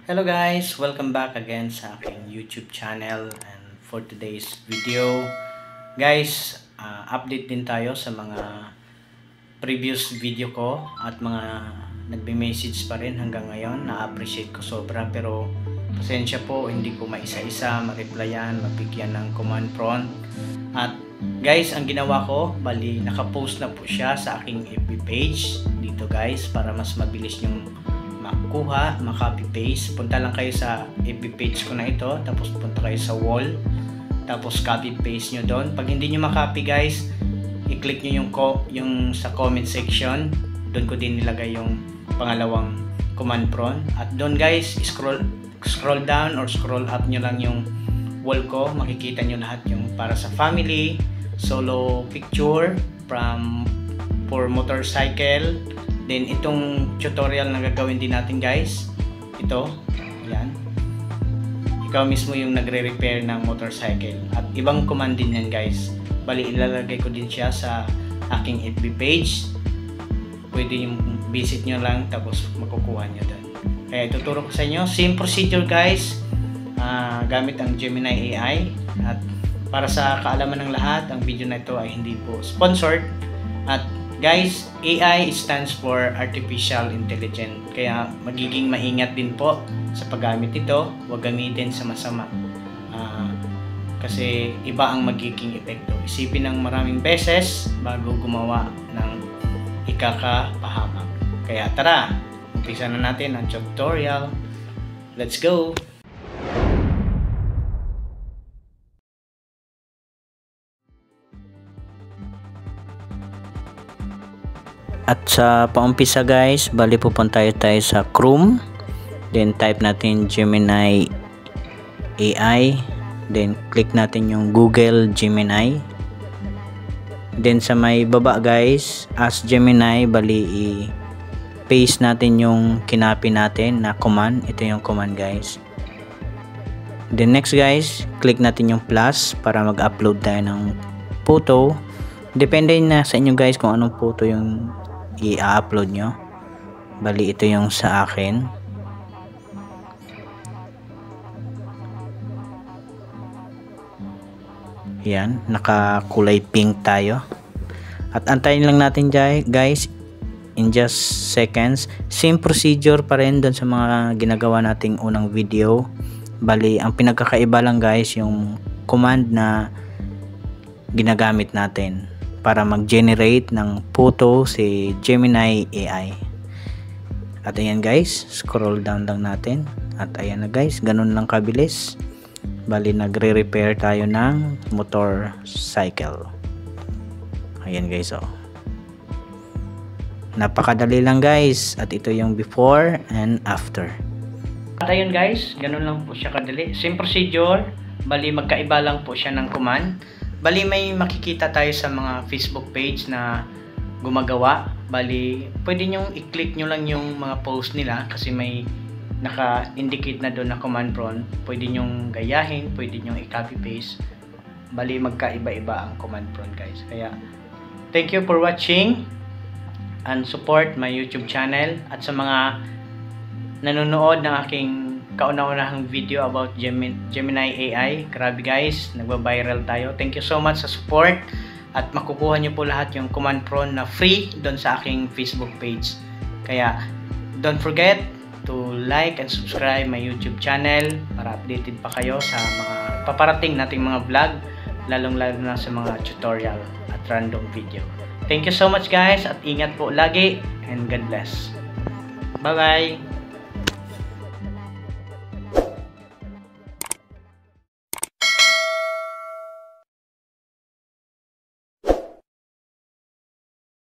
Hello guys! Welcome back again sa aking YouTube channel, and for today's video guys, update din tayo sa mga previous video ko at mga nagbe-message pa rin hanggang ngayon. Na-appreciate ko sobra, pero pasensya po, hindi ko maisa-isa ma-replyan, mabigyan ng command prompt. At guys, ang ginawa ko, bali nakapost na po siya sa aking FB page dito guys, para mas mabilis yung makuha, copy paste. Punta lang kayo sa FB page ko na ito, tapos punta kayo sa wall, tapos copy paste nyo doon. Pag hindi nyo makopy guys, i-click nyo yung sa comment section, doon ko din nilagay yung pangalawang command prompt. At doon guys, scroll down or scroll up nyo lang yung wall ko, makikita nyo lahat yung para sa family, solo picture, for motorcycle. Then itong tutorial na gagawin din natin guys, ito, yan, ikaw mismo yung nagre-repair ng motorcycle, at ibang command din yan guys. Bali ilalagay ko din siya sa aking FB page, pwede yung visit nyo lang, tapos makukuha nyo doon. Kaya ituturo ko sa inyo, same procedure guys, gamit ang Gemini AI. At para sa kaalaman ng lahat, ang video na ito ay hindi po sponsored. At guys, AI stands for Artificial Intelligence. Kaya magiging maingat din po sa paggamit ito. Huwag gamitin sa masama. Kasi iba ang magiging epekto. Isipin ng maraming beses bago gumawa ng ikakapahamak. Kaya tara, umpisa na natin ang tutorial. Let's go! At sa paumpisa guys, bali pupunta tayo sa Chrome, then type natin Gemini AI, then click natin yung Google Gemini, then sa may baba guys, Ask Gemini, bali i-paste natin yung kinapi natin na command. Ito yung command guys. Then next guys, click natin yung plus para mag-upload tayo ng photo. Depende na sa inyo guys kung anong photo yung i-upload nyo. Bali ito yung sa akin. Yan, nakakulay pink tayo. At antayin lang natin guys, in just seconds. Same procedure pa rin doon sa mga ginagawa nating unang video. Bali ang pinagkakaiba lang guys yung command na ginagamit natin para mag-generate ng photo si Gemini AI. At ayan guys, scroll down lang natin. At ayan na guys, ganun lang kabilis. Bali nagre-repair tayo ng motorcycle. Ayan guys, oh. Napakadali lang guys. At ito yung before and after. At ayun guys, ganun lang po siya kadali. Same procedure. Bali magkaiba lang po siya ng command. Bali may makikita tayo sa mga Facebook page na gumagawa. Bali pwede nyong i-click nyo lang yung mga post nila kasi may naka-indicate na doon na command prompt. Pwede nyong gayahin, pwede nyong i-copy paste. Bali magkaiba-iba ang command prompt guys. Kaya thank you for watching and support my YouTube channel. At sa mga nanonood ng aking kauna-unahang video about Gemini AI, grabe guys, nagba-viral tayo. Thank you so much sa support, at makukuha nyo po lahat yung command prompt na free doon sa aking Facebook page. Kaya don't forget to like and subscribe my YouTube channel para updated pa kayo sa mga paparating nating mga vlog, lalong-lalo na sa mga tutorial at random video. Thank you so much guys, at ingat po lagi, and God bless. Bye bye.